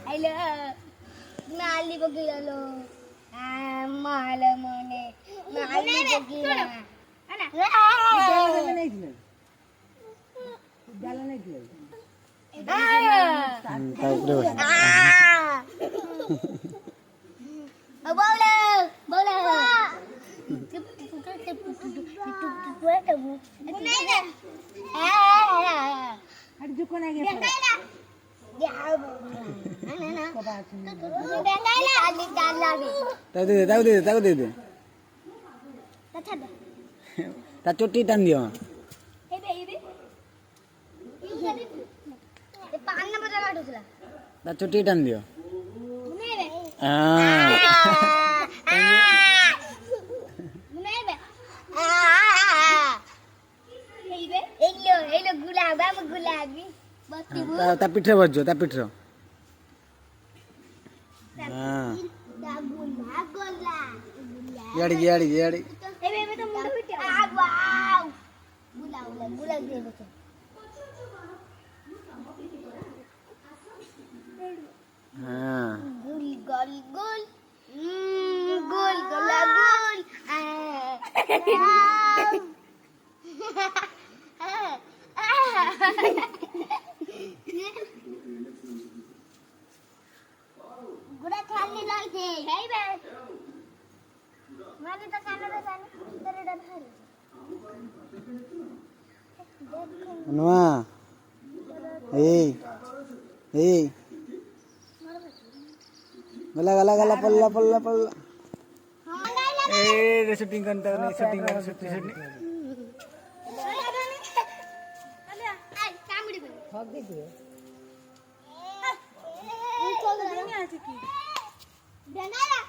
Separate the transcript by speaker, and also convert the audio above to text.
Speaker 1: आईला माली बघितलो मला म्हणे माली बघितला
Speaker 2: चुट्टी टान दियो चुट्टी टान दियो पिठर बजो पिठर याड़ी याड़ी याड़ी
Speaker 1: गोल गोल गोल गोल गोला गोल गुड़ा खाली लागते है बे माने तो खाना तो खाना तेरे डर है
Speaker 2: अनुआ ए गला गला गला पल्ला पल्ला पल्ला ए शूटिंग करता नहीं शूटिंग कर शूटिंग शूटिंग भाग दे तू
Speaker 1: बेंगाला